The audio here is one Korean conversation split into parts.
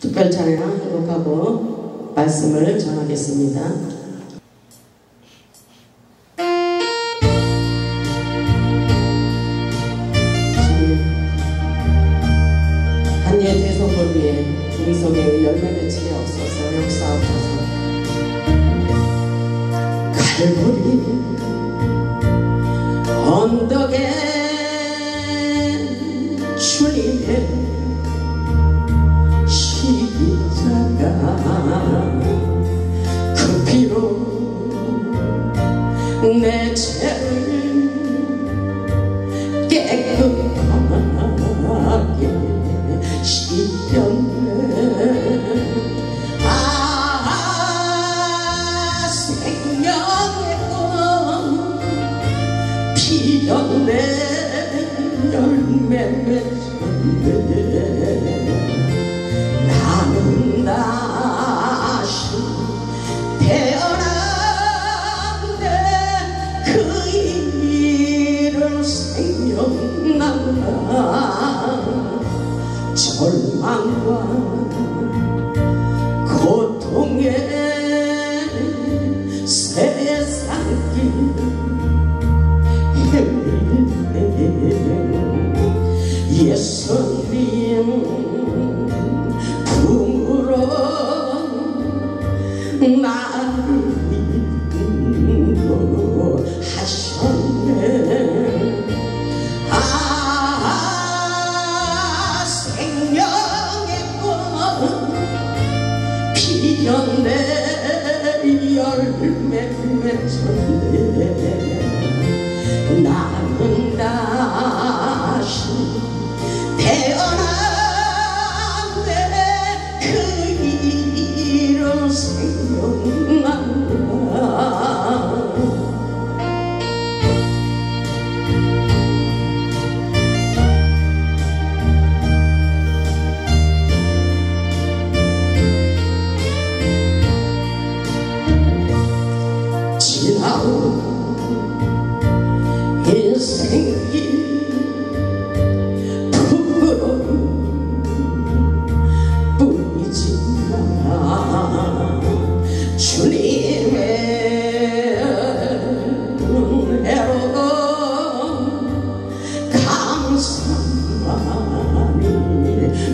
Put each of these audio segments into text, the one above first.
특별 찬양 회복하고 말씀을 전하겠습니다. 한예 대성을 위해 우리 속에 열매 맺히게 없어서 역사하옵소서. 갈보리 언덕에 주님의 십자가 그 피로 내 죄를 깨끗하게 씻겼네. 생명의 꽃 피었네. 열매 맺었네. 나는 다시 태어났네. 그 일을 생각난다. 절망과 고통의 세상길 헤맬 때 예수님 품으로 나를 인도하셨네. 생명의 꽃 피었네. 열매 맺었네. 나는 다시 태어났네. 그 일은 생각난다. 지나온 인생길 부끄러움 뿐이지만 주님의 은혜로 감사만이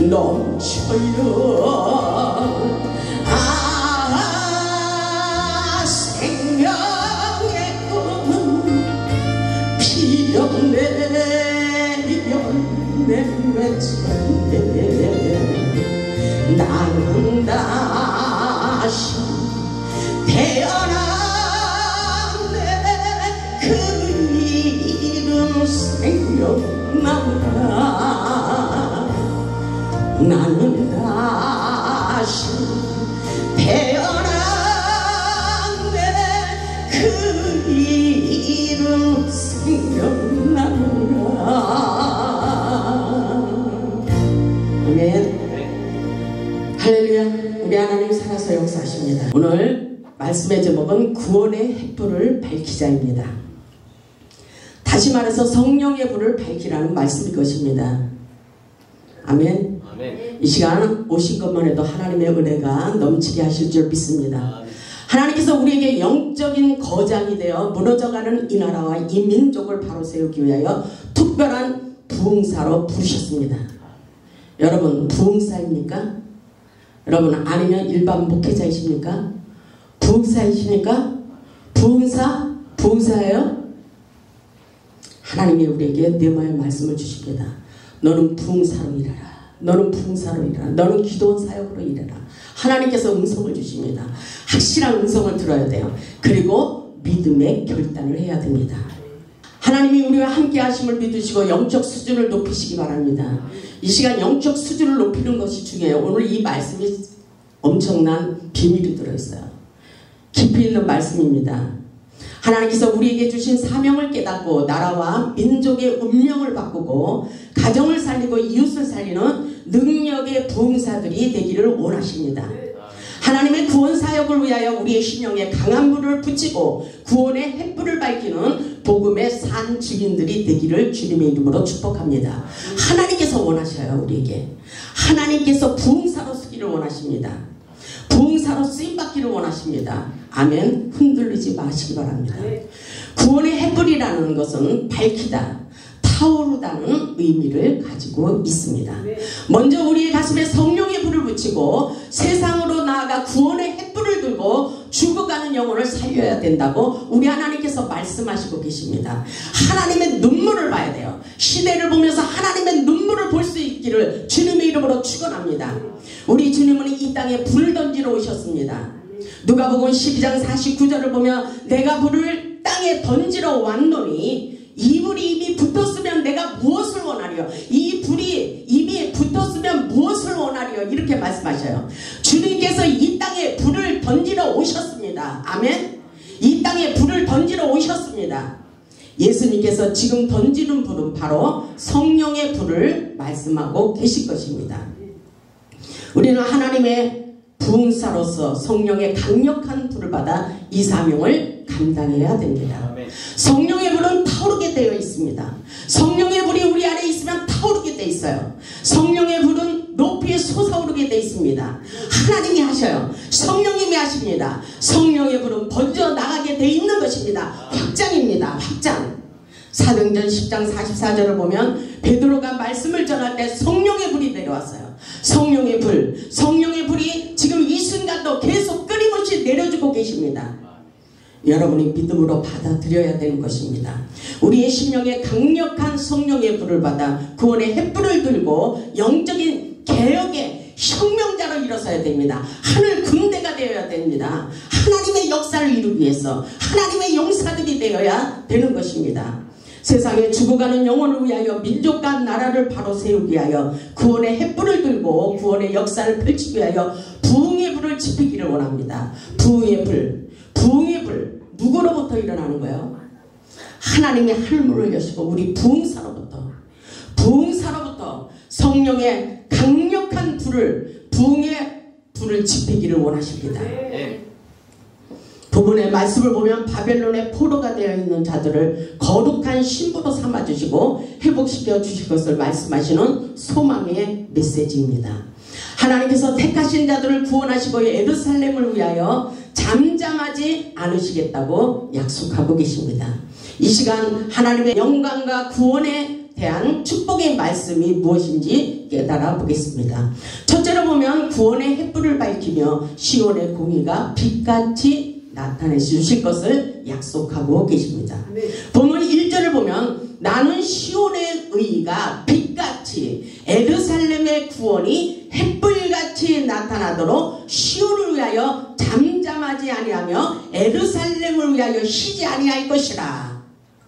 넘쳐요. 생명의 꽃 피었네. 열매 맺었네. 나는 다시 태어났네. 그 이름 생각난다. 나는 다시 태어났네. 그 이름 생각난다. 아멘. 할렐루야. 우리 하나님 살아서 역사하십니다. 오늘 말씀의 제목은 구원의 횃불을 밝히자입니다. 다시 말해서 성령의 불을 밝히라는 말씀일 것입니다. 아멘. 아멘. 이 시간 오신 것만 해도 하나님의 은혜가 넘치게 하실 줄 믿습니다. 하나님께서 우리에게 영적인 거장이 되어 무너져가는 이 나라와 이 민족을 바로 세우기 위하여 특별한 부흥사로 부르셨습니다. 여러분 부흥사입니까? 여러분 아니면 일반 목회자이십니까? 부흥사이십니까? 부흥사예요? 하나님이 우리에게 네마의 말씀을 주십니다. 너는 부흥사로 일하라. 너는 부흥사로 일하라. 너는 기도원 사역으로 일하라. 하나님께서 음성을 주십니다. 확실한 음성을 들어야 돼요. 그리고 믿음의 결단을 해야 됩니다. 하나님이 우리와 함께 하심을 믿으시고 영적 수준을 높이시기 바랍니다. 이 시간 영적 수준을 높이는 것이 중요해요. 오늘 이 말씀이 엄청난 비밀이 들어있어요. 깊이 있는 말씀입니다. 하나님께서 우리에게 주신 사명을 깨닫고 나라와 민족의 운명을 바꾸고 가정을 살리고 이웃을 살리는 능력의 부흥사들이 되기를 원하십니다. 하나님의 구원 사역을 위하여 우리의 심령에 강한 불을 붙이고 구원의 횃불을 밝히는 복음의 산 증인들이 되기를 주님의 이름으로 축복합니다. 하나님께서 원하셔요. 우리에게 하나님께서 부흥사로 쓰기를 원하십니다. 부흥사로 쓰임받기를 원하십니다. 아멘. 흔들리지 마시기 바랍니다. 구원의 횃불이라는 것은 밝히다, 타오르다는 의미를 가지고 있습니다. 먼저 우리의 가슴에 성령의 불을 붙이고 세상으로 나아가 구원의 횃불을 들고 죽어가는 영혼을 살려야 된다고 우리 하나님께서 말씀하시고 계십니다. 하나님의 눈물을 봐야 돼요. 시대를 보면서 하나님의 눈물을 볼 수 있기를 주님의 이름으로 축원합니다. 우리 주님은 이 땅에 불을 던지러 오셨습니다. 누가복음 12장 49절을 보면 내가 불을 땅에 던지러 왔노니 이 불이 이미 붙었으면 내가 무엇을 원하리요? 이 불이 이미 붙었으면 무엇을 원하리요? 이렇게 말씀하셔요. 주님께서 이 땅에 불을 던지러 오셨습니다. 아멘. 이 땅에 불을 던지러 오셨습니다. 예수님께서 지금 던지는 불은 바로 성령의 불을 말씀하고 계실 것입니다. 우리는 하나님의 부흥사로서 성령의 강력한 불을 받아 이 사명을 감당해야 됩니다. 성령의 불은 타오르게 되어 있습니다. 성령의 불이 우리 안에 있으면 타오르게 되어 있어요. 성령의 불은 높이 솟아오르게 되어 있습니다. 하나님이 하셔요. 성령님이 하십니다. 성령의 불은 번져 나가게 되어 있는 것입니다. 확장입니다. 확장. 사도행전 10장 44절을 보면 베드로가 말씀을 전할 때 성령의 불이 내려왔어요. 성령의 불, 성령의 불이 지금 이 순간도 계속 끊임없이 내려주고 계십니다. 여러분이 믿음으로 받아들여야 되는 것입니다. 우리의 심령에 강력한 성령의 불을 받아 구원의 횃불을 들고 영적인 개혁의 혁명자로 일어서야 됩니다. 하늘 군대가 되어야 됩니다. 하나님의 역사를 이루기 위해서 하나님의 용사들이 되어야 되는 것입니다. 세상에 죽어가는 영혼을 위하여 민족과 나라를 바로 세우기 위하여 구원의 횃불을 들고 구원의 역사를 펼치기 위하여 부흥의 불을 지피기를 원합니다. 부흥의 불, 부흥의 불 누구로부터 일어나는 거예요? 하나님이 하늘문을 여시고 우리 부흥사로부터 성령의 강력한 불을, 부흥의 불을 지피기를 원하십니다. 부분의 말씀을 보면 바벨론의 포로가 되어 있는 자들을 거룩한 신부로 삼아주시고 회복시켜 주실 것을 말씀하시는 소망의 메시지입니다. 하나님께서 택하신 자들을 구원하시고 예루살렘을 위하여 잠잠하지 않으시겠다고 약속하고 계십니다. 이 시간 하나님의 영광과 구원에 대한 축복의 말씀이 무엇인지 깨달아 보겠습니다. 첫째로 보면 구원의 횃불을 밝히며 시온의 공의가 빛같이 나타내 주실 것을 약속하고 계십니다. 본문 1절을 보면 나는 시온의 의가 빛같이 예루살렘의 구원이 횃불같이 나타나도록 시온을 위하여 잠잠하지 아니하며 예루살렘을 위하여 쉬지 아니할 것이라.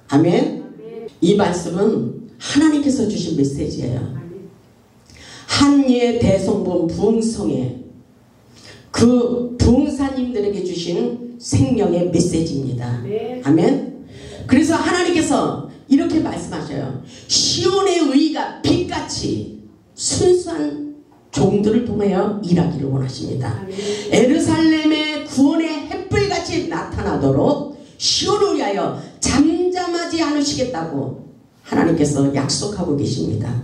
아멘. 이 말씀은 하나님께서 주신 메시지예요. 한예 대성본 부흥성에 그 부흥사님들에게 주신 생명의 메시지입니다. 아멘. 그래서 하나님께서 이렇게 말씀하셔요. 시온의 의가 빛같이 순수한 종들을 통하여 일하기를 원하십니다. 예루살렘의 구원의 횃불같이 나타나도록 시온을 위하여 잠잠하지 않으시겠다고 하나님께서 약속하고 계십니다.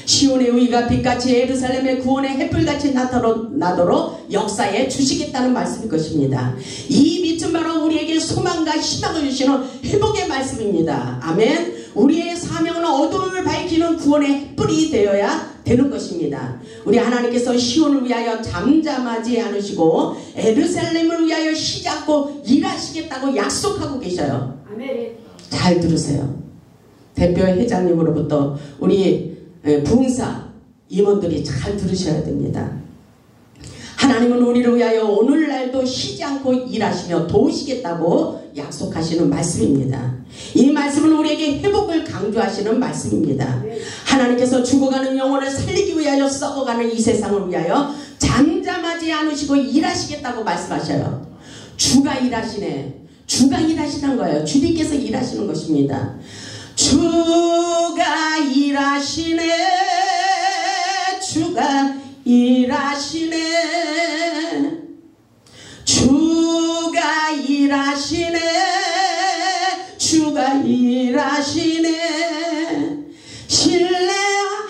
시온의 의가 빛같이 예루살렘의 구원의 횃불같이 나도록 역사에 주시겠다는 말씀일 것입니다. 이 빛은 바로 우리에게 소망과 희망을 주시는 회복의 말씀입니다. 아멘. 우리의 사명은 어둠을 밝히는 구원의 횃불이 되어야 되는 것입니다. 우리 하나님께서 시온을 위하여 잠잠하지 않으시고 예루살렘을 위하여 쉬지 않고 일하시겠다고 약속하고 계셔요. 아멘. 잘 들으세요. 대표 회장님으로부터 우리 부흥사 임원들이 잘 들으셔야 됩니다. 하나님은 우리를 위하여 오늘날도 쉬지 않고 일하시며 도우시겠다고 약속하시는 말씀입니다. 이 말씀은 우리에게 회복을 강조하시는 말씀입니다. 하나님께서 죽어가는 영혼을 살리기 위하여 썩어가는 이 세상을 위하여 잠잠하지 않으시고 일하시겠다고 말씀하셔요. 주가 일하시네. 주가 일하시는 거예요. 주님께서 일하시는 것입니다. 주가 일하시네. 주가 일하시네. 주가 일하시네. 주가 일하시네.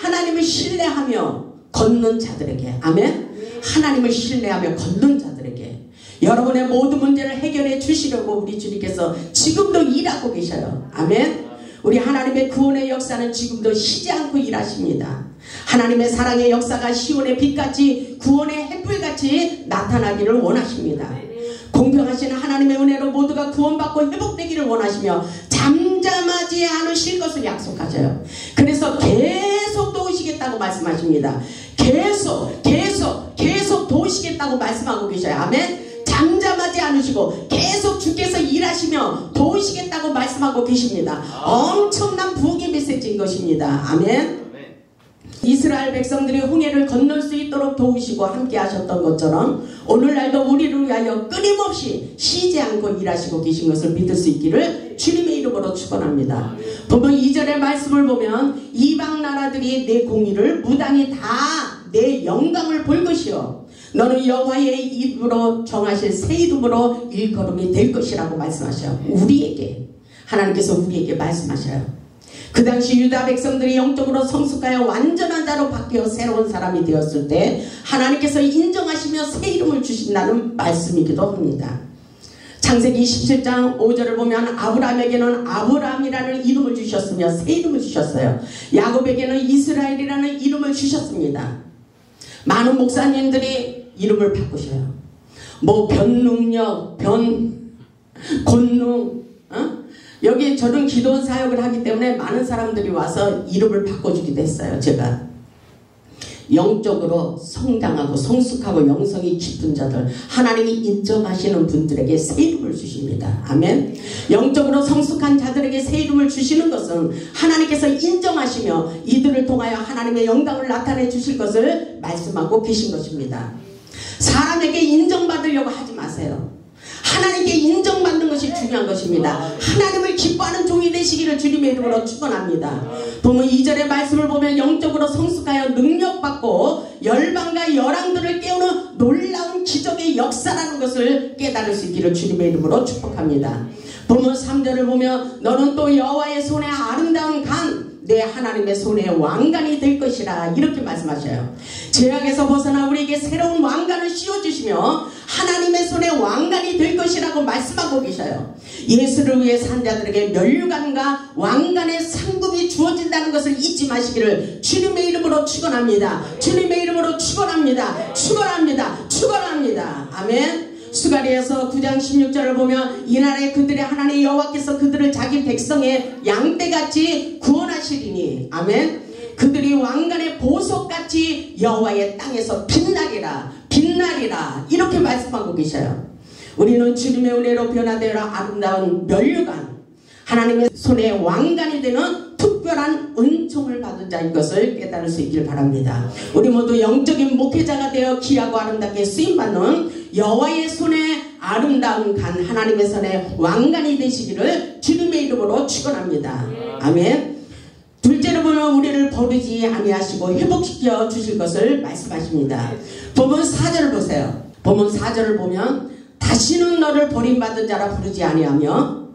하나님을 신뢰하며 걷는 자들에게, 아멘. 하나님을 신뢰하며 걷는 자들에게 여러분의 모든 문제를 해결해 주시려고 우리 주님께서 지금도 일하고 계셔요. 아멘. 우리 하나님의 구원의 역사는 지금도 쉬지 않고 일하십니다. 하나님의 사랑의 역사가 시온의 빛같이 구원의 햇불같이 나타나기를 원하십니다. 공평하신 하나님의 은혜로 모두가 구원받고 회복되기를 원하시며 잠잠하지 않으실 것을 약속하셔요. 그래서 계속 도우시겠다고 말씀하십니다. 계속 도우시겠다고 말씀하고 계셔요. 아멘. 잠잠하지 않으시고 계속 주께서 일하시며 도우시겠다고 말씀하고 계십니다. 엄청난 부흥의 메시지인 것입니다. 아멘. 이스라엘 백성들이 홍해를 건널 수 있도록 도우시고 함께 하셨던 것처럼 오늘날도 우리를 위하여 끊임없이 쉬지 않고 일하시고 계신 것을 믿을 수 있기를 주님의 이름으로 축원합니다. 보면 2절의 말씀을 보면 이방 나라들이 내 공의를 무당히 다 내 영광을 볼 것이요 너는 여호와의 입으로 정하실 새 이름으로 일걸음이 될 것이라고 말씀하셔요. 우리에게 하나님께서 우리에게 말씀하셔요. 그 당시 유다 백성들이 영적으로 성숙하여 완전한 자로 바뀌어 새로운 사람이 되었을 때 하나님께서 인정하시며 새 이름을 주신다는 말씀이기도 합니다. 창세기 17장 5절을 보면 아브라함에게는 아브라함이라는 이름을 주셨으며 새 이름을 주셨어요. 야곱에게는 이스라엘이라는 이름을 주셨습니다. 많은 목사님들이 이름을 바꾸셔요. 뭐 변능력, 권능, 여기 저는 기도 사역을 하기 때문에 많은 사람들이 와서 이름을 바꿔주기도 했어요. 제가 영적으로 성장하고 성숙하고 영성이 깊은 자들, 하나님이 인정하시는 분들에게 새 이름을 주십니다. 아멘. 영적으로 성숙한 자들에게 새 이름을 주시는 것은 하나님께서 인정하시며 이들을 통하여 하나님의 영광을 나타내 주실 것을 말씀하고 계신 것입니다. 사람에게 인정받으려고 하지 마세요. 하나님께 인정받는 것이 중요한 것입니다. 하나님을 기뻐하는 종이 되시기를 주님의 이름으로 축원합니다. 보면 2절의 말씀을 보면 영적으로 성숙하여 능력받고 열방과 열왕들을 깨우는 놀라운 기적의 역사라는 것을 깨달을 수 있기를 주님의 이름으로 축복합니다. 보면 3절을 보면 너는 또 여호와의 손에 아름다운 간 내 하나님의 손에 왕관이 될 것이라 이렇게 말씀하셔요. 죄악에서 벗어나 우리에게 새로운 왕관을 씌워주시며 하나님의 손에 왕관이 될 것이라고 말씀하고 계셔요. 예수를 위해 산 자들에게 면류관과 왕관의 상급이 주어진다는 것을 잊지 마시기를 주님의 이름으로 축원합니다. 주님의 이름으로 축원합니다. 축원합니다. 축원합니다. 아멘. 수가랴서 9장 16절을 보면 이날에 그들의 하나님 여호와께서 그들을 자기 백성의 양떼같이 구원하시리니 아멘. 그들이 왕관의 보석같이 여호와의 땅에서 빛나리라 빛나리라 이렇게 말씀하고 계셔요. 우리는 주님의 은혜로 변화되어 아름다운 면류관, 하나님의 손에 왕관이 되는 특별한 은총을 받은 자인 것을 깨달을 수 있길 바랍니다. 우리 모두 영적인 목회자가 되어 귀하고 아름답게 쓰임받는 여호와의 손에 아름다운 간, 하나님의 손에 왕관이 되시기를 주님의 이름으로 축원합니다. 아멘. 둘째로 보면 우리를 버리지 아니하시고 회복시켜 주실 것을 말씀하십니다. 본문 4절을 보세요. 본문 4절을 보면 다시는 너를 버림받은 자라 부르지 아니하며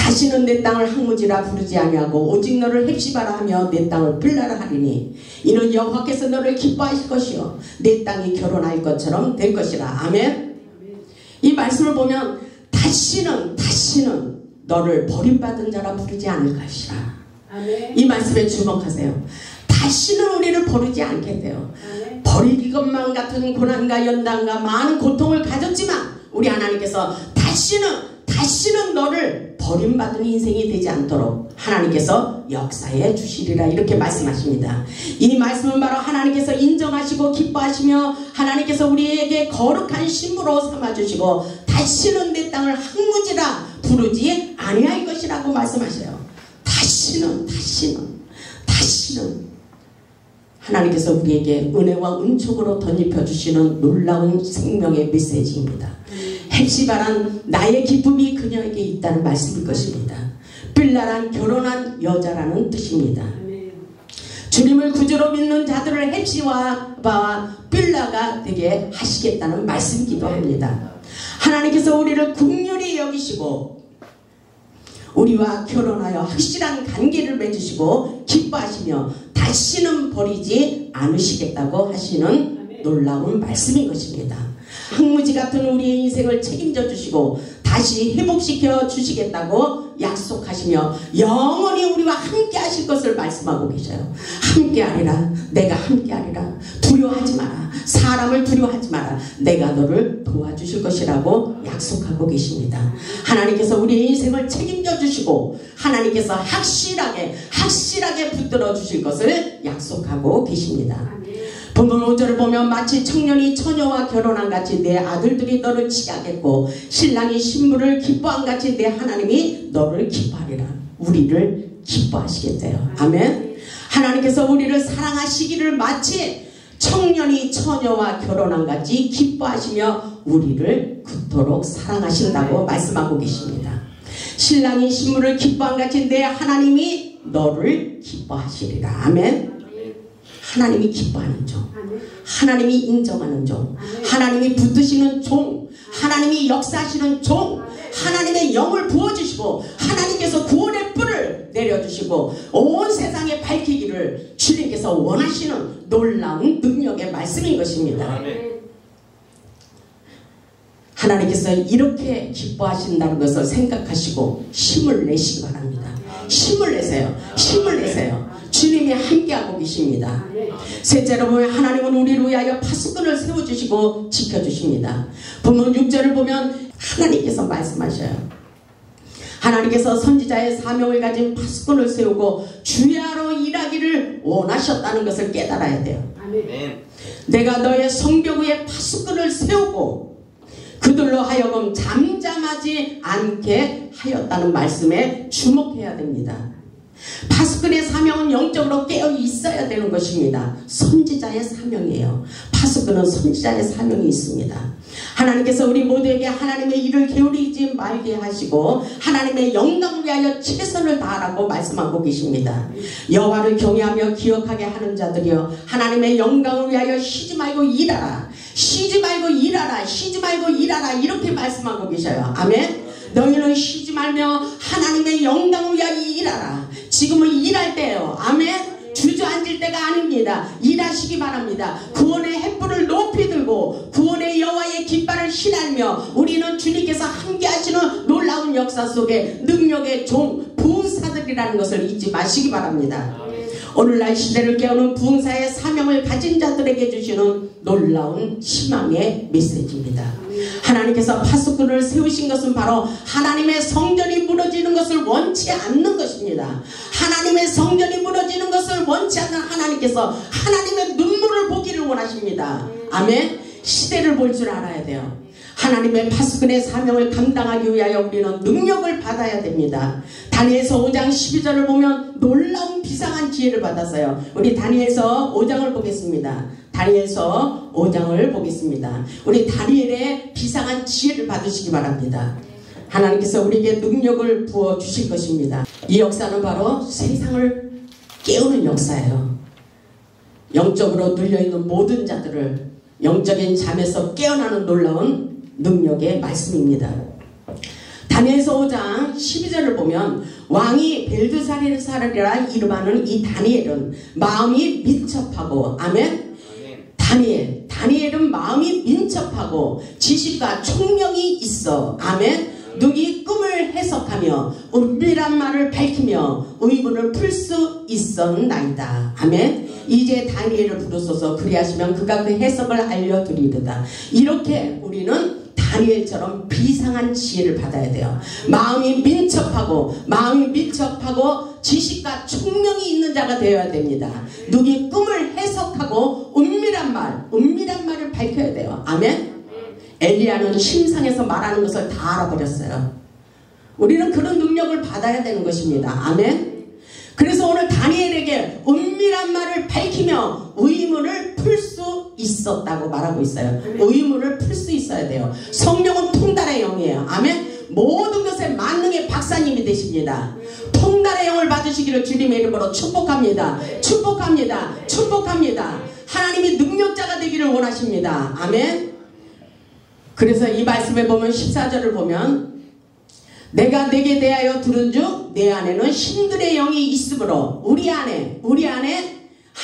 다시는 내 땅을 항무지라 부르지 아니하고 오직 너를 헵시바라 하며 내 땅을 빌라라 하리니 이는 여호와께서 너를 기뻐하실 것이요 내 땅이 결혼할 것처럼 될 것이라. 아멘. 이 말씀을 보면 다시는 너를 버림받은 자라 부르지 않을 것이라. 아멘. 이 말씀에 주목하세요. 다시는 우리를 버리지 않게 돼요. 아멘. 버릴 것만 같은 고난과 연단과 많은 고통을 가졌지만 우리 하나님께서 다시는 너를 버림받은 인생이 되지 않도록 하나님께서 역사해 주시리라 이렇게 말씀하십니다. 이 말씀은 바로 하나님께서 인정하시고 기뻐하시며 하나님께서 우리에게 거룩한 신부로 삼아주시고 다시는 내 땅을 항무지라 부르지 아니할 것이라고 말씀하셔요. 다시는 하나님께서 우리에게 은혜와 은총으로 덧입혀 주시는 놀라운 생명의 메시지입니다. 헵시바란 나의 기쁨이 그녀에게 있다는 말씀일 것입니다. 빌라란 결혼한 여자라는 뜻입니다. 주님을 구주로 믿는 자들을 헵시바와 빌라가 되게 하시겠다는 말씀이기도 합니다. 하나님께서 우리를 긍휼히 여기시고 우리와 결혼하여 확실한 관계를 맺으시고 기뻐하시며 다시는 버리지 않으시겠다고 하시는 놀라운 말씀인 것입니다. 항무지 같은 우리의 인생을 책임져 주시고 다시 회복시켜 주시겠다고 약속하시며 영원히 우리와 함께 하실 것을 말씀하고 계셔요. 함께 하리라. 내가 함께 하리라. 두려워하지 마라. 사람을 두려워하지 마라. 내가 너를 도와주실 것이라고 약속하고 계십니다. 하나님께서 우리의 인생을 책임져 주시고 하나님께서 확실하게 붙들어 주실 것을 약속하고 계십니다. 본문 5절을 보면 마치 청년이 처녀와 결혼한 같이 내 아들들이 너를 취하겠고 신랑이 신부를 기뻐한 같이 내 하나님이 너를 기뻐하리라. 우리를 기뻐하시겠대요. 아멘. 하나님께서 우리를 사랑하시기를 마치 청년이 처녀와 결혼한 같이 기뻐하시며 우리를 그토록 사랑하신다고 말씀하고 계십니다. 신랑이 신부를 기뻐한 같이 내 하나님이 너를 기뻐하시리라. 아멘. 하나님이 기뻐하는 종, 하나님이 인정하는 종, 하나님이 붙드시는 종, 하나님이 역사하시는 종, 하나님의 영을 부어주시고 하나님께서 구원의 뿔을 내려주시고 온 세상에 밝히기를 주님께서 원하시는 놀라운 능력의 말씀인 것입니다. 하나님께서 이렇게 기뻐하신다는 것을 생각하시고 힘을 내시기 바랍니다. 힘을 내세요. 힘을 내세요. 주님이 함께하고 계십니다. 셋째로 보면 하나님은 우리를 위하여 파수꾼을 세워주시고 지켜주십니다. 본문 6절을 보면 하나님께서 말씀하셔요. 하나님께서 선지자의 사명을 가진 파수꾼을 세우고 주야로 일하기를 원하셨다는 것을 깨달아야 돼요. 내가 너의 성벽 위에 파수꾼을 세우고 그들로 하여금 잠잠하지 않게 하였다는 말씀에 주목해야 됩니다. 파수꾼의 사명은 영적으로 깨어 있어야 되는 것입니다. 선지자의 사명이에요. 파수꾼은 선지자의 사명이 있습니다. 하나님께서 우리 모두에게 하나님의 일을 게으르지 말게 하시고 하나님의 영광을 위하여 최선을 다하라고 말씀하고 계십니다. 여호와를 경외하며 기억하게 하는 자들이여 하나님의 영광을 위하여 쉬지 말고 일하라. 쉬지 말고 일하라. 쉬지 말고 일하라. 이렇게 말씀하고 계셔요. 아멘. 너희는 쉬지 말며 하나님의 영광을 위하여 일하라. 지금은 일할 때예요. 아멘. 주저앉을 때가 아닙니다. 일하시기 바랍니다. 구원의 횃불을 높이 들고 구원의 여호와의 깃발을 휘날며 우리는 주님께서 함께 하시는 놀라운 역사 속에 능력의 종 부흥사들이라는 것을 잊지 마시기 바랍니다. 오늘날 시대를 깨우는 부흥사의 사명을 가진 자들에게 주시는 놀라운 희망의 메시지입니다. 하나님께서 파수꾼을 세우신 것은 바로 하나님의 성전이 무너지는 것을 원치 않는 것입니다. 하나님의 성전이 무너지는 것을 원치 않는 하나님께서 하나님의 눈물을 보기를 원하십니다. 아멘. 시대를 볼 줄 알아야 돼요. 하나님의 파수꾼의 사명을 감당하기 위하여 우리는 능력을 받아야 됩니다. 다니엘서 5장 12절을 보면 놀라운 비상한 지혜를 받았어요. 우리 다니엘서 5장을 보겠습니다. 다니엘서 5장을 보겠습니다. 우리 다니엘의 비상한 지혜를 받으시기 바랍니다. 하나님께서 우리에게 능력을 부어주실 것입니다. 이 역사는 바로 세상을 깨우는 역사예요. 영적으로 눌려있는 모든 자들을 영적인 잠에서 깨어나는 놀라운 능력의 말씀입니다. 다니엘서 5장 12절을 보면 왕이 벨드사리라 이름하는 이 다니엘은 마음이 민첩하고 아멘. 다니엘은 마음이 민첩하고 지식과 총명이 있어 아멘. 누기 꿈을 해석하며 은밀한 말을 밝히며 의문을 풀 수 있었나이다. 아멘. 이제 다니엘을 부르소서 그리하시면 그가 그 해석을 알려드리리다. 이렇게 우리는 다니엘처럼 비상한 지혜를 받아야 돼요. 마음이 민첩하고 지식과 총명이 있는 자가 되어야 됩니다. 누기 꿈을 해석하고 은밀한 말을 밝혀야 돼요. 아멘. 엘리야는 심상에서 말하는 것을 다 알아버렸어요. 우리는 그런 능력을 받아야 되는 것입니다. 아멘. 그래서 오늘 다니엘에게 은밀한 말을 밝히며 의문을 풀 수 있었다고 말하고 있어요. 의문을 풀 수 있어야 돼요. 성령은 통달의 영이에요. 아멘. 모든 것에 만능의 박사님이 되십니다. 통달의 영을 받으시기를 주님의 이름으로 축복합니다. 축복합니다. 하나님이 능력자가 되기를 원하십니다. 아멘. 그래서 이 말씀에 보면 14절을 보면 내가 내게 대하여 들은즉 내 안에는 신들의 영이 있으므로 우리 안에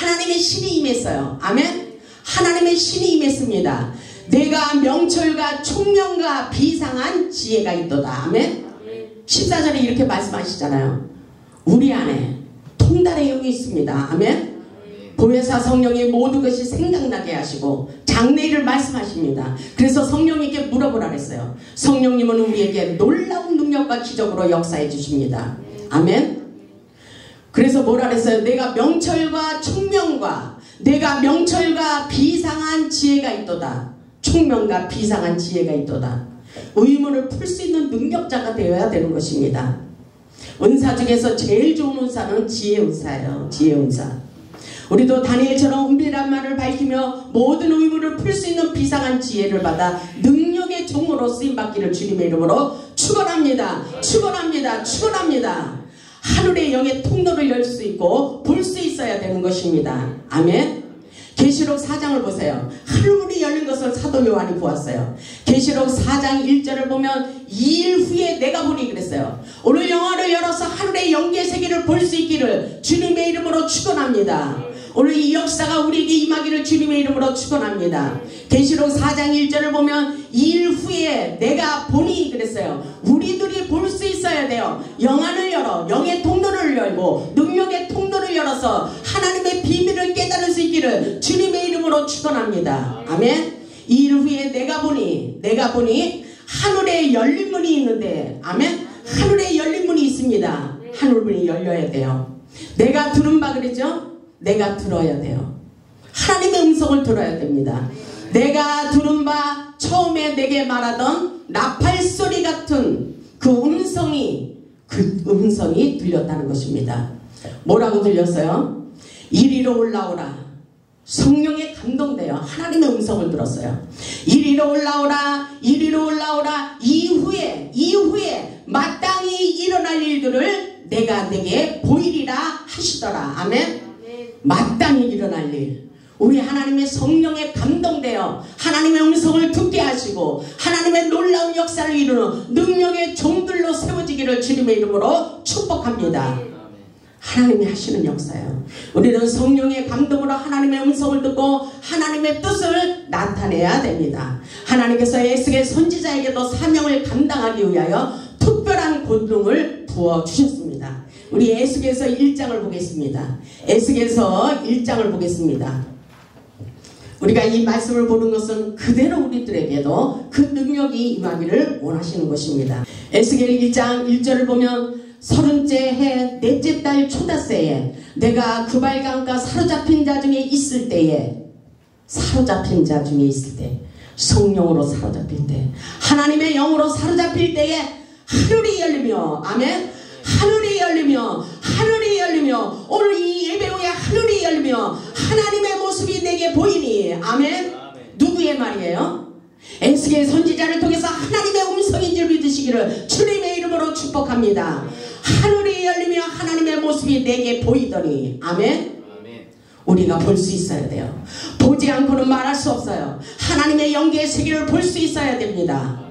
하나님의 신이 임했어요. 아멘. 하나님의 신이 임했습니다. 내가 명철과 총명과 비상한 지혜가 있도다. 아멘. 14절에 이렇게 말씀하시잖아요. 우리 안에 통달의 영이 있습니다. 아멘. 보혜사 성령이 모든 것이 생각나게 하시고 장래일을 말씀하십니다. 그래서 성령님께 물어보라 그랬어요. 성령님은 우리에게 놀라운 능력과 기적으로 역사해 주십니다. 아멘. 그래서 뭐라 그랬어요? 내가 명철과 총명과 내가 명철과 비상한 지혜가 있도다. 총명과 비상한 지혜가 있도다. 의문을 풀 수 있는 능력자가 되어야 되는 것입니다. 은사 중에서 제일 좋은 은사는 지혜 은사예요. 지혜 은사. 우리도 다니엘처럼 은밀한 말을 밝히며 모든 의문을 풀 수 있는 비상한 지혜를 받아 능력의 종으로 쓰임받기를 주님의 이름으로 축원합니다. 축원합니다. 축원합니다. 하늘의 영의 통로를 열 수 있고 볼 수 있어야 되는 것입니다. 아멘. 계시록 4장을 보세요. 하늘문이 열린 것을 사도 요한이 보았어요. 계시록 4장 1절을 보면 2일 후에 내가 보니 그랬어요. 오늘 영화를 열어서 하늘의 영계 세계를 볼 수 있기를 주님의 이름으로 축원합니다. 오늘 이 역사가 우리에게 임하기를 주님의 이름으로 축원합니다. 계시록 4장 1절을 보면 2일 후에 내가 보니 그랬어요. 우리들이 볼 수 있어야 돼요. 영안을 열어 영의 통로를 열고 능력의 통로를 열어서 하나님의 비밀을 깨달을 수 있기를 주님의 이름으로 축원합니다. 아멘. 2일 후에 내가 보니 하늘에 열린 문이 있는데 아멘. 하늘에 열린 문이 있습니다. 하늘문이 열려야 돼요. 내가 들은 바 그랬죠? 내가 들어야 돼요. 하나님의 음성을 들어야 됩니다. 내가 들은 바 처음에 내게 말하던 나팔소리 같은 그 음성이 들렸다는 것입니다. 뭐라고 들렸어요? 이리로 올라오라. 성령에 감동돼요. 하나님의 음성을 들었어요. 이리로 올라오라. 이리로 올라오라. 이후에 마땅히 일어날 일들을 내가 내게 보이리라 하시더라. 아멘. 마땅히 일어날 일. 우리 하나님의 성령에 감동되어 하나님의 음성을 듣게 하시고 하나님의 놀라운 역사를 이루는 능력의 종들로 세워지기를 주님의 이름으로 축복합니다. 하나님이 하시는 역사예요. 우리는 성령의 감동으로 하나님의 음성을 듣고 하나님의 뜻을 나타내야 됩니다. 하나님께서 에스겔 선지자에게도 사명을 감당하기 위하여 특별한 권능을 부어주셨습니다. 우리 에스겔서 1장을 보겠습니다. 에스겔서 1장을 보겠습니다. 우리가 이 말씀을 보는 것은 그대로 우리들에게도 그 능력이 임하기를 원하시는 것입니다. 에스겔 1장 1절을 보면 30째 해 넷째 달 초다새에 내가 그발강가 사로잡힌 자 중에 있을 때에 성령으로 사로잡힐 때 하나님의 영으로 사로잡힐 때에 하늘이 열리며 아멘. 하늘이 열리며 오늘 이 예배 후에 하늘이 열리며 하나님의 모습이 내게 보이니 아멘. 누구의 말이에요? 에스겔 선지자를 통해서 하나님의 음성인 줄 믿으시기를 주님의 이름으로 축복합니다. 하늘이 열리며 하나님의 모습이 내게 보이더니 아멘. 우리가 볼 수 있어야 돼요. 보지 않고는 말할 수 없어요. 하나님의 영계의 세계를 볼 수 있어야 됩니다.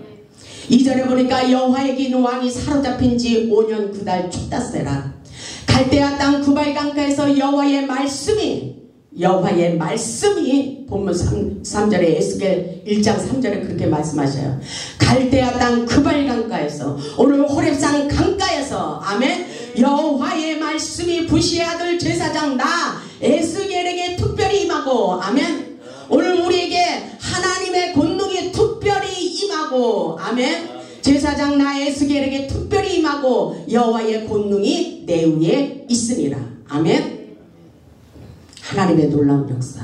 2절에 보니까 여호와의 긴 왕이 사로잡힌 지 5년 9달 초다새라. 갈대아 땅 그발강가에서 여호와의 말씀이 본문 3절에 에스겔 1장 3절에 그렇게 말씀하셔요. 갈대아 땅 그발강가에서 오늘 호렙산 강가에서 아멘. 여호와의 말씀이 부시의 아들 제사장 나 에스겔에게 특별히 임하고 아멘. 오늘 우리에게 하나님의 권능이 특별히 임하고 아멘. 제사장 나 에스겔에게 특별히 임하고 여호와의 권능이 내 위에 있으니라. 아멘. 하나님의 놀라운 역사.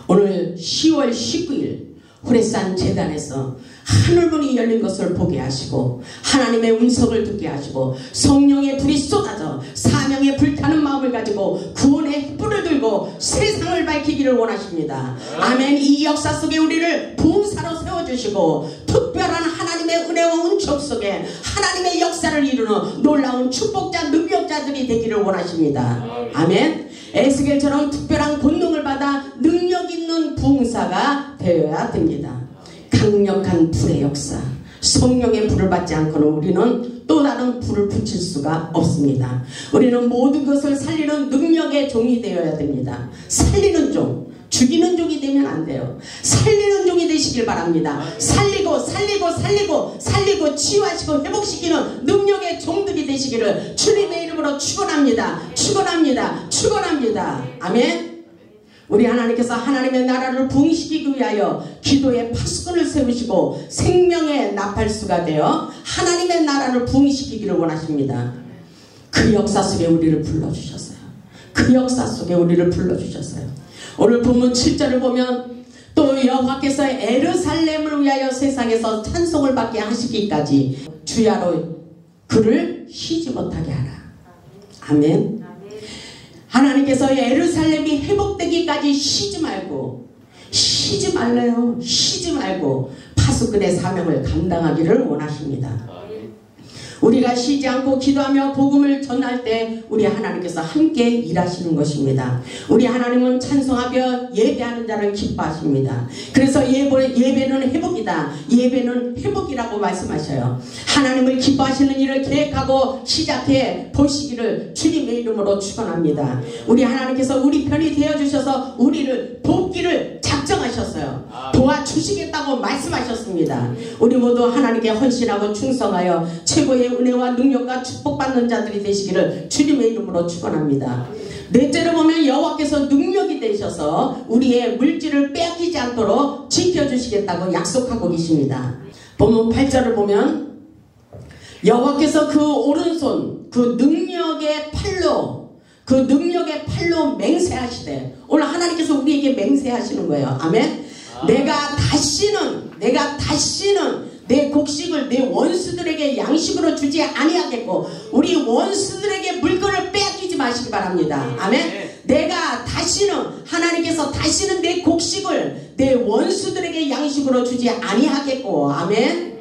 오늘 10월 19일 호렙산 제단에서 하늘문이 열린 것을 보게 하시고 하나님의 음성을 듣게 하시고 성령의 불이 쏟아져 사명에 불타는 마음을 가지고 구원의 횃불을 들고 세상을 밝히기를 원하십니다. 아멘. 이 역사 속에 우리를 부흥사로 세워주시고 특별한 하나님의 은혜와 은총 속에 하나님의 역사를 이루는 놀라운 축복자 능력자들이 되기를 원하십니다. 아멘. 에스겔처럼 특별한 권능을 받아 능력 있는 부흥사가 되어야 됩니다. 강력한 불의 역사, 성령의 불을 받지 않고는 우리는 또 다른 불을 붙일 수가 없습니다. 우리는 모든 것을 살리는 능력의 종이 되어야 됩니다. 살리는 종, 죽이는 종이 되면 안 돼요. 살리는 종이 되시길 바랍니다. 살리고 치유하시고 회복시키는 능력의 종들이 되시기를 주님의 이름으로 축원합니다. 축원합니다. 아멘. 우리 하나님께서 하나님의 나라를 부흥시키기 위하여 기도의 파수꾼을 세우시고 생명의 나팔수가 되어 하나님의 나라를 부흥시키기를 원하십니다. 그 역사 속에 우리를 불러주셨어요. 오늘 본문 7절을 보면 또 여호와께서 에르살렘을 위하여 세상에서 찬송을 받게 하시기까지 주야로 그를 쉬지 못하게 하라. 아멘. 하나님께서 예루살렘이 회복되기까지 쉬지 말고 파수꾼의 사명을 감당하기를 원하십니다. 우리가 쉬지 않고 기도하며 복음을 전할 때 우리 하나님께서 함께 일하시는 것입니다. 우리 하나님은 찬송하며 예배하는 자를 기뻐하십니다. 그래서 예배는 회복이다. 예배는 회복이라고 말씀하셔요. 하나님을 기뻐하시는 일을 계획하고 시작해 보시기를 주님의 이름으로 축원합니다. 우리 하나님께서 우리 편이 되어주셔서 우리를 돕기를 작정하셨어요. 도와주시겠다고 말씀하셨습니다. 우리 모두 하나님께 헌신하고 충성하여 최고의 은혜와 능력과 축복받는 자들이 되시기를 주님의 이름으로 축원합니다. 넷째로 보면 여호와께서 능력이 되셔서 우리의 물질을 빼앗기지 않도록 지켜주시겠다고 약속하고 계십니다. 본문 8절을 보면 여호와께서 그 오른손 그 능력의 팔로 맹세하시되, 오늘 하나님께서 우리에게 맹세하시는 거예요. 아멘. 내가 다시는 내 곡식을 내 원수들에게 양식으로 주지 아니하겠고 우리 원수들에게 물건을 빼앗기지 마시기 바랍니다. 아멘. 하나님께서 다시는 내 곡식을 내 원수들에게 양식으로 주지 아니하겠고, 아멘.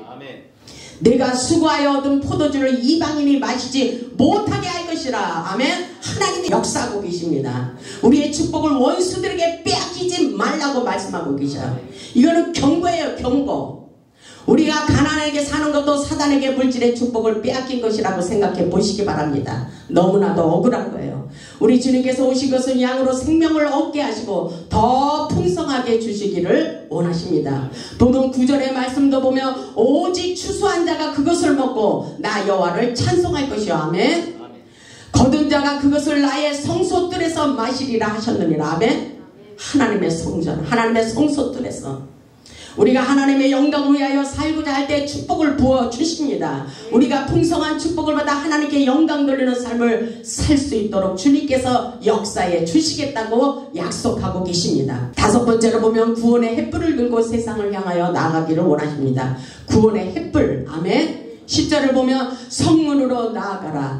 내가 수고하여 얻은 포도주를 이방인이 마시지 못하게 할 것이라. 아멘. 하나님이 역사하고 계십니다. 우리의 축복을 원수들에게 빼앗기지 말라고 말씀하고 계셔요. 이거는 경고예요. 경고. 우리가 가난하게 사는 것도 사단에게 물질의 축복을 빼앗긴 것이라고 생각해 보시기 바랍니다. 너무나도 억울한 거예요. 우리 주님께서 오신 것은 양으로 생명을 얻게 하시고 더 풍성하게 주시기를 원하십니다. 본문 9절의 말씀도 보면 오직 추수한 자가 그것을 먹고 나 여호와를 찬송할 것이요. 아멘. 거둔 자가 그것을 나의 성소뜰에서 마시리라 하셨느니라. 아멘. 하나님의 성전, 하나님의 성소뜰에서 우리가 하나님의 영광을 위하여 살고자 할 때 축복을 부어주십니다. 우리가 풍성한 축복을 받아 하나님께 영광 돌리는 삶을 살 수 있도록 주님께서 역사해 주시겠다고 약속하고 계십니다. 다섯 번째로 보면 구원의 횃불을 들고 세상을 향하여 나아가기를 원하십니다. 구원의 횃불. 아멘. 10절을 보면 성문으로 나아가라.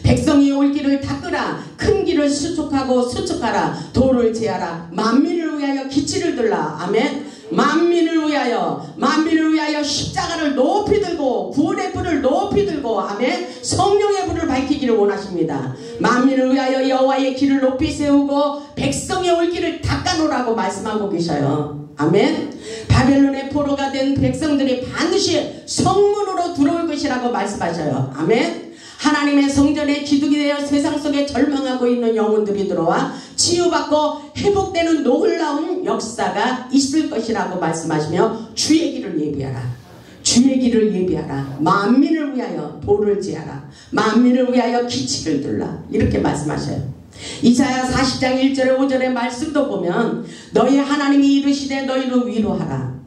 백성이 올 길을 닦으라. 큰 길을 수축하라. 도를 제하라. 만민을 위하여 기치를 들라. 아멘. 만민을 위하여 십자가를 높이 들고 구원의 불을 높이 들고, 아멘. 성령의 불을 밝히기를 원하십니다. 만민을 위하여 여호와의 길을 높이 세우고 백성이 올 길을 닦아놓으라고 말씀하고 계셔요. 아멘. 바벨론의 포로가 된 백성들이 반드시 성문으로 들어올 것이라고 말씀하셔요. 아멘. 하나님의 성전에 기둥이 되어 세상 속에 절망하고 있는 영혼들이 들어와 치유받고 회복되는 놀라운 역사가 있을 것이라고 말씀하시며 주의 길을 예비하라. 만민을 위하여 도를 지하라. 만민을 위하여 기치를 들라. 이렇게 말씀하셔요. 이사야 40장 1절에 5절의 말씀도 보면 너희 하나님이 이르시되 너희를 위로하라.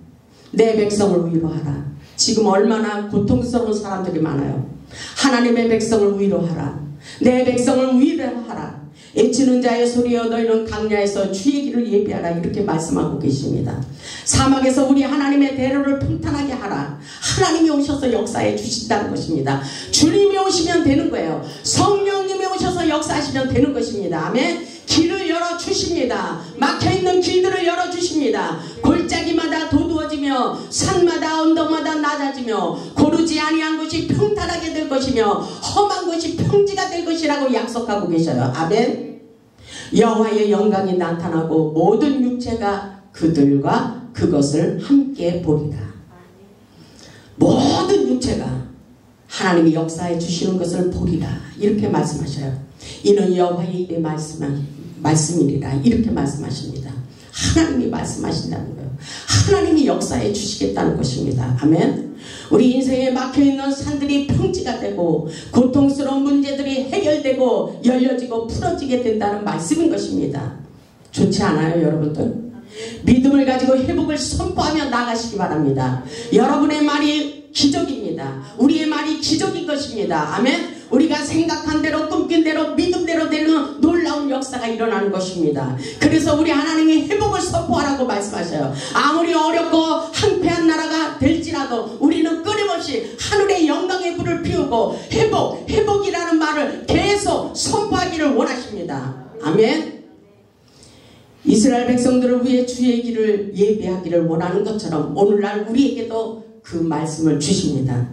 내 백성을 위로하라. 지금 얼마나 고통스러운 사람들이 많아요. 하나님의 백성을 위로하라. 내 백성을 위로하라. 애치는 자의 소리여 너희는 강야에서 주의 길을 예비하라. 이렇게 말씀하고 계십니다. 사막에서 우리 하나님의 대로를 평탄하게 하라. 하나님이 오셔서 역사해 주신다는 것입니다. 주님이 오시면 되는 거예요. 성령님이 오셔서 역사하시면 되는 것입니다. 아멘. 길을 열어주십니다. 막혀있는 길들을 열어주십니다. 골짜기마다 도두어지며 산마다 언덕마다 낮아지며 고르지 아니한 것이 평탄하게 될 것이며 험한 것이 평지가 될 것이라고 약속하고 계셔요. 아멘. 여호와의 영광이 나타나고 모든 육체가 그들과 그것을 함께 보리라. 모든 육체가 하나님이 역사해 주시는 것을 보리라 이렇게 말씀하셔요. 이는 여호와의 입의 말씀이리라 이렇게 말씀하십니다. 하나님이 말씀하신다는 거예요. 하나님이 역사해 주시겠다는 것입니다. 아멘. 우리 인생에 막혀있는 산들이 평지가 되고 고통스러운 문제들이 해결되고 열려지고 풀어지게 된다는 말씀인 것입니다. 좋지 않아요 여러분들? 믿음을 가지고 회복을 선포하며 나가시기 바랍니다. 여러분의 말이 기적입니다. 우리의 말이 기적인 것입니다. 아멘. 우리가 생각한 대로 꿈꾼 대로 믿음대로 되는 놀라운 역사가 일어나는 것입니다. 그래서 우리 하나님이 회복을 선포하라고 말씀하셔요. 아무리 어렵고 황폐한 나라가 될지라도 우리는 끊임없이 하늘의 영광의 불을 피우고 회복이라는 말을 계속 선포하기를 원하십니다. 아멘. 이스라엘 백성들을 위해 주의 길을 예배하기를 원하는 것처럼 오늘날 우리에게도 그 말씀을 주십니다.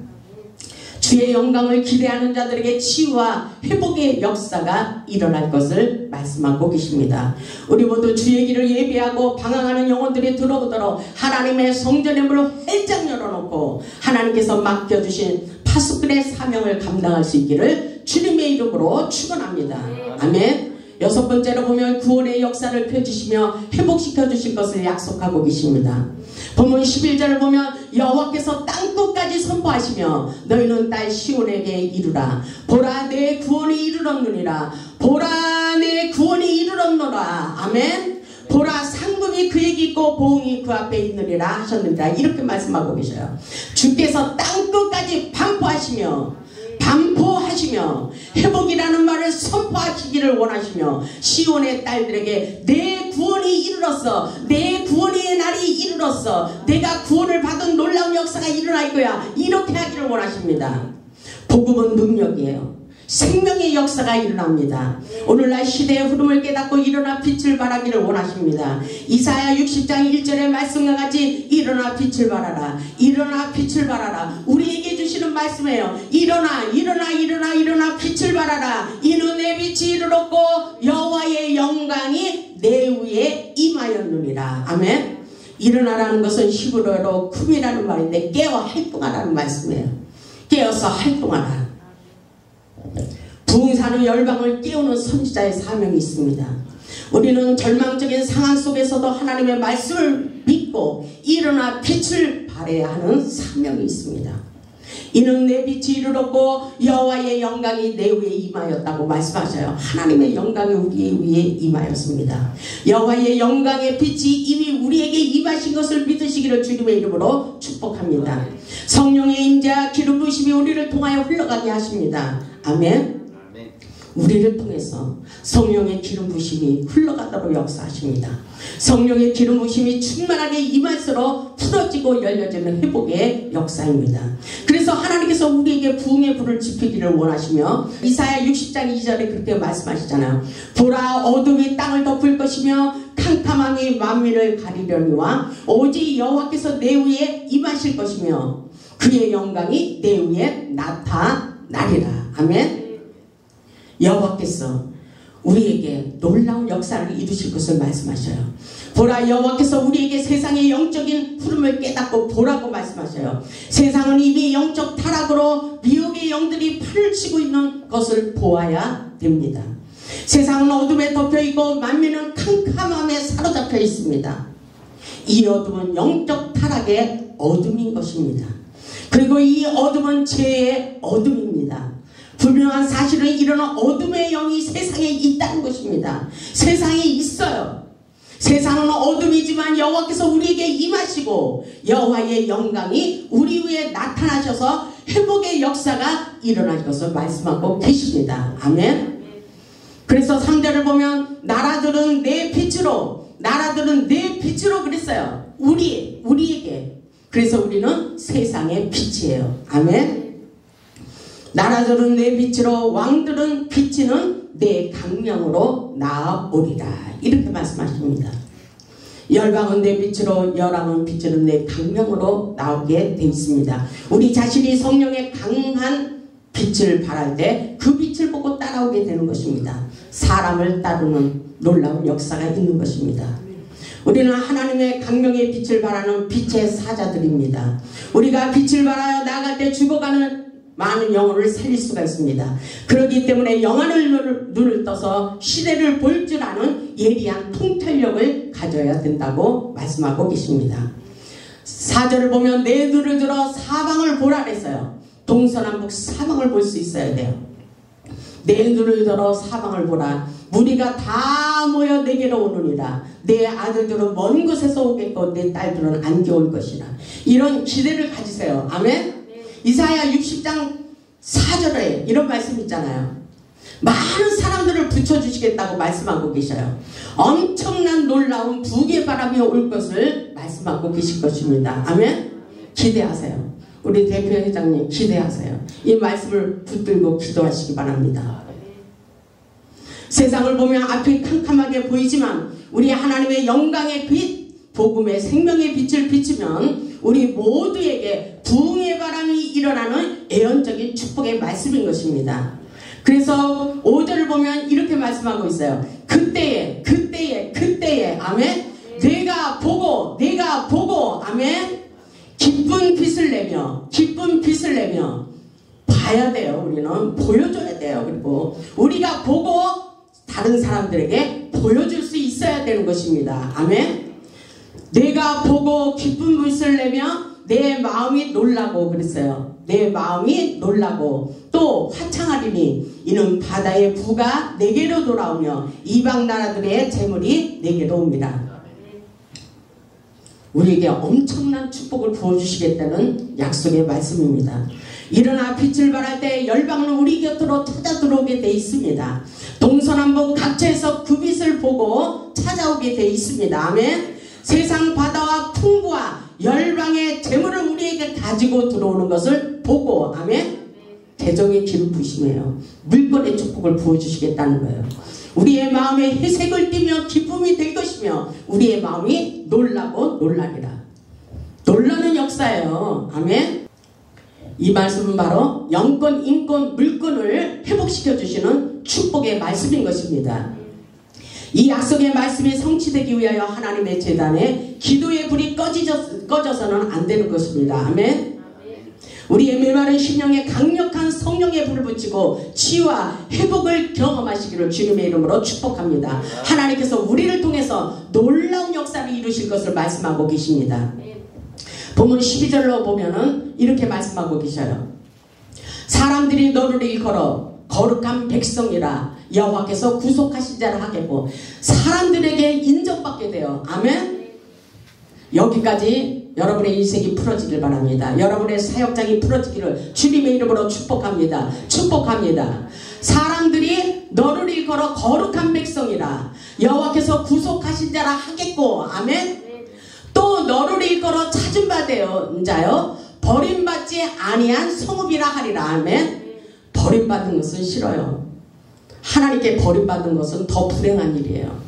주의 영광을 기대하는 자들에게 치유와 회복의 역사가 일어날 것을 말씀하고 계십니다. 우리 모두 주의 길을 예배하고 방황하는 영혼들이 들어오도록 하나님의 성전의 문을 활짝 열어놓고 하나님께서 맡겨주신 파수꾼의 사명을 감당할 수 있기를 주님의 이름으로 축원합니다. 아멘. 여섯 번째로 보면 구원의 역사를 펴주시며 회복시켜 주실 것을 약속하고 계십니다. 본문 11절을 보면 여호와께서 땅끝까지 선포하시며 너희는 딸 시온에게 이르라. 보라 내 구원이 이르렀느니라. 보라 내 구원이 이르렀노라. 아멘. 보라 상급이 그에게 있고 보응이 그 앞에 있느니라 하셨느니라. 이렇게 말씀하고 계셔요. 주께서 땅끝까지 반포하시며 회복이라는 말을 선포하시기를 원하시며 시온의 딸들에게 내 구원이 이르렀어. 내 구원의 날이 이르렀어. 내가 구원을 받은 놀라운 역사가 일어날 거야. 이렇게 하기를 원하십니다. 복음은 능력이에요. 생명의 역사가 일어납니다. 오늘날 시대의 흐름을 깨닫고 일어나 빛을 발하기를 원하십니다. 이사야 60장 1절의 말씀과 같이 일어나 빛을 발하라. 일어나 빛을 발하라. 우리에게 주시는 말씀이에요. 일어나 빛을 발하라. 이는 내 빛이 이르렀고 여호와의 영광이 내 위에 임하였느니라. 아멘. 일어나라는 것은 히브리어로 쿰이라는 말인데 깨어 활동하라는 말씀이에요. 깨어서 활동하라. 부흥사는 열방을 깨우는 선지자의 사명이 있습니다. 우리는 절망적인 상황 속에서도 하나님의 말씀을 믿고 일어나 빛을 발해야 하는 사명이 있습니다. 이는 내 빛이 이르렀고 여호와의 영광이 내 위에 임하였다고 말씀하셔요. 하나님의 영광이 우리 위에 임하였습니다. 여호와의 영광의 빛이 이미 우리에게 임하신 것을 믿으시기를 주님의 이름으로 축복합니다. 성령의 임재와 기름 부으심이 우리를 통하여 흘러가게 하십니다. 아멘. 우리를 통해서 성령의 기름 부으심이 흘러가도록 역사하십니다. 성령의 기름 부으심이 충만하게 임할수록 풀어지고 열려지는 회복의 역사입니다. 그래서 하나님께서 우리에게 부흥의 불을 지피기를 원하시며 이사야 60장 2절에 그렇게 말씀하시잖아요. 보라 어둠이 땅을 덮을 것이며 캄캄함이 만민을 가리려니와 오직 여호와께서 내 위에 임하실 것이며 그의 영광이 내 위에 나타나리라. 아멘. 여호와께서 우리에게 놀라운 역사를 이루실 것을 말씀하셔요. 보라 여호와께서 우리에게 세상의 영적인 흐름을 깨닫고 보라고 말씀하셔요. 세상은 이미 영적 타락으로 미혹의 영들이 팔을 치고 있는 것을 보아야 됩니다. 세상은 어둠에 덮여있고 만민은 캄캄함에 사로잡혀 있습니다. 이 어둠은 영적 타락의 어둠인 것입니다. 그리고 이 어둠은 죄의 어둠입니다. 분명한 사실은 이런 어둠의 영이 세상에 있다는 것입니다. 세상에 있어요. 세상은 어둠이지만 여호와께서 우리에게 임하시고 여호와의 영광이 우리 위에 나타나셔서 회복의 역사가 일어날 것을 말씀하고 계십니다. 아멘. 그래서 상대를 보면 나라들은 내 빛으로 그랬어요. 우리에게. 그래서 우리는 세상의 빛이에요. 아멘. 나라들은 내 빛으로 왕들은 비치는 내 강명으로 나아오리라. 이렇게 말씀하십니다. 열방은 내 빛으로 열왕은 비치는 내 강명으로 나오게 되어 있습니다. 우리 자신이 성령의 강한 빛을 발할 때 그 빛을 보고 따라오게 되는 것입니다. 사람을 따르는 놀라운 역사가 있는 것입니다. 우리는 하나님의 강명의 빛을 발하는 빛의 사자들입니다. 우리가 빛을 발하여 나아갈 때 죽어가는 많은 영혼을 살릴 수가 있습니다. 그렇기 때문에 영안을 눈을 떠서 시대를 볼 줄 아는 예리한 통찰력을 가져야 된다고 말씀하고 계십니다. 4절을 보면 내 눈을 들어 사방을 보라 그랬어요. 동서남북 사방을 볼 수 있어야 돼요. 내 눈을 들어 사방을 보라. 무리가 다 모여 내게로 오느니라. 내 아들들은 먼 곳에서 오겠고 내 딸들은 안겨 올 것이라. 이런 기대를 가지세요. 아멘. 이사야 60장 4절에 이런 말씀 있잖아요. 많은 사람들을 붙여주시겠다고 말씀하고 계셔요. 엄청난 놀라운 북의 바람이 올 것을 말씀하고 계실 것입니다. 아멘. 기대하세요. 우리 대표회장님 기대하세요. 이 말씀을 붙들고 기도하시기 바랍니다. 세상을 보면 앞이 캄캄하게 보이지만 우리 하나님의 영광의 빛, 복음의 생명의 빛을 비추면 우리 모두에게 부흥의 바람이 일어나는 예언적인 축복의 말씀인 것입니다. 그래서 5절을 보면 이렇게 말씀하고 있어요. 그때에 아멘. 내가 보고 아멘. 기쁜 빛을 내며 봐야 돼요. 우리는 보여줘야 돼요. 그리고 우리가 보고 다른 사람들에게 보여줄 수 있어야 되는 것입니다. 아멘. 내가 보고 기쁜 빛을 내며 내 마음이 놀라고 그랬어요. 내 마음이 놀라고 또 화창하리니 이는 바다의 부가 내게로 돌아오며 이방 나라들의 재물이 내게로 옵니다. 우리에게 엄청난 축복을 부어주시겠다는 약속의 말씀입니다. 일어나 빛을 발할 때 열방은 우리 곁으로 찾아 들어오게 돼 있습니다. 동서남북 각처에서 그 빛을 보고 찾아오게 돼 있습니다. 아멘. 세상 바다와 풍부와 열방의 재물을 우리에게 가지고 들어오는 것을 보고 아멘. 대정의 기름 부심이에요. 물건의 축복을 부어주시겠다는 거예요. 우리의 마음에 회색을 띠며 기쁨이 될 것이며 우리의 마음이 놀라고 놀라리라. 놀라는 역사예요. 아멘. 이 말씀은 바로 영권, 인권, 물권을 회복시켜 주시는 축복의 말씀인 것입니다. 이 약속의 말씀이 성취되기 위하여 하나님의 제단에 기도의 불이 꺼져서는 안 되는 것입니다. 아멘. 우리의 메마른 심령에 강력한 성령의 불을 붙이고 치유와 회복을 경험하시기를 주님의 이름으로 축복합니다. 하나님께서 우리를 통해서 놀라운 역사를 이루실 것을 말씀하고 계십니다. 본문 12절로 보면은 이렇게 말씀하고 계셔요. 사람들이 너를 일컬어 거룩한 백성이라 여호와께서 구속하신 자를 하겠고 사람들에게 인정받게 돼요. 아멘. 여기까지 여러분의 인생이 풀어지길 바랍니다. 여러분의 사역장이 풀어지기를 주님의 이름으로 축복합니다. 축복합니다. 사람들이 너를 일컬어 거룩한 백성이라 여호와께서 구속하신 자라 하겠고 아멘. 또 너를 일컬어 찾은 바 되어 자여 버림받지 아니한 성읍이라 하리라. 아멘. 버림받은 것은 싫어요. 하나님께 버림받은 것은 더 불행한 일이에요.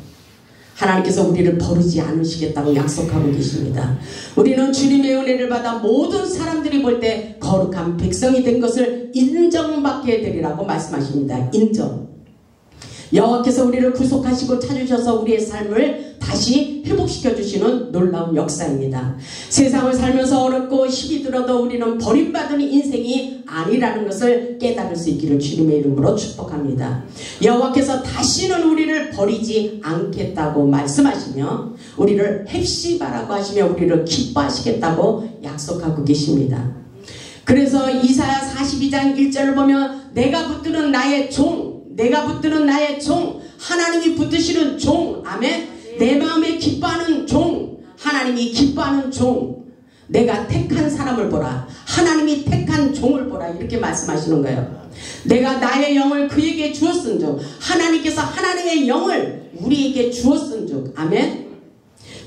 하나님께서 우리를 버리지 않으시겠다고 약속하고 계십니다. 우리는 주님의 은혜를 받아 모든 사람들이 볼 때 거룩한 백성이 된 것을 인정받게 되리라고 말씀하십니다. 인정. 여호와께서 우리를 구속하시고 찾으셔서 우리의 삶을 다시 회복시켜 주시는 놀라운 역사입니다. 세상을 살면서 어렵고 힘이 들어도 우리는 버림받은 인생이 아니라는 것을 깨달을 수 있기를 주님의 이름으로 축복합니다. 여호와께서 다시는 우리를 버리지 않겠다고 말씀하시며 우리를 헵시바라고 하시며 우리를 기뻐하시겠다고 약속하고 계십니다. 그래서 이사야 42장 1절을 보면 내가 붙드는 나의 종 하나님이 붙드시는 종 아멘. 내 마음에 기뻐하는 종 하나님이 기뻐하는 종 내가 택한 사람을 보라 하나님이 택한 종을 보라 이렇게 말씀하시는 거예요. 내가 나의 영을 그에게 주었은즉 하나님께서 하나님의 영을 우리에게 주었은즉 아멘.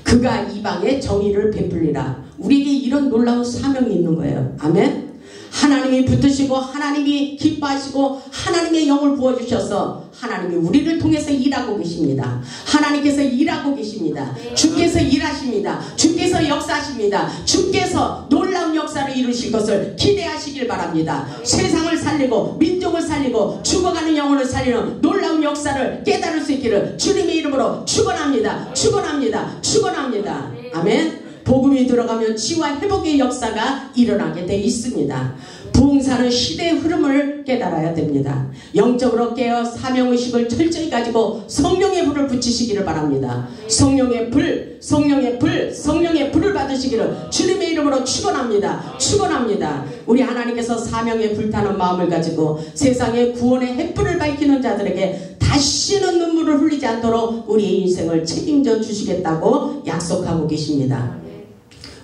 그가 이방에 정의를 베풀리라. 우리에게 이런 놀라운 사명이 있는 거예요. 아멘. 하나님이 붙드시고 하나님이 기뻐하시고 하나님의 영을 부어주셔서 하나님이 우리를 통해서 일하고 계십니다. 하나님께서 일하고 계십니다. 주께서 일하십니다. 주께서 역사하십니다. 주께서 놀라운 역사를 이루실 것을 기대하시길 바랍니다. 세상을 살리고 민족을 살리고 죽어가는 영혼을 살리는 놀라운 역사를 깨달을 수 있기를 주님의 이름으로 이름으로 축원합니다. 축원합니다. 축원합니다. 아멘. 복음이 들어가면 치유와 회복의 역사가 일어나게 돼 있습니다. 부흥사는 시대의 흐름을 깨달아야 됩니다. 영적으로 깨어 사명의식을 철저히 가지고 성령의 불을 붙이시기를 바랍니다. 성령의 불, 성령의 불, 성령의 불을 받으시기를 주님의 이름으로 축원합니다. 축원합니다. 우리 하나님께서 사명의 불타는 마음을 가지고 세상의 구원의 햇불을 밝히는 자들에게 다시는 눈물을 흘리지 않도록 우리의 인생을 책임져 주시겠다고 약속하고 계십니다.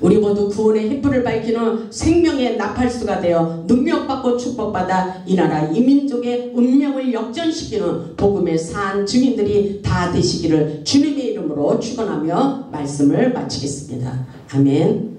우리 모두 구원의 햇불을 밝히는 생명의 나팔수가 되어 능력받고 축복받아 이 나라 이 민족의 운명을 역전시키는 복음의 산 증인들이 다 되시기를 주님의 이름으로 축원하며 말씀을 마치겠습니다. 아멘.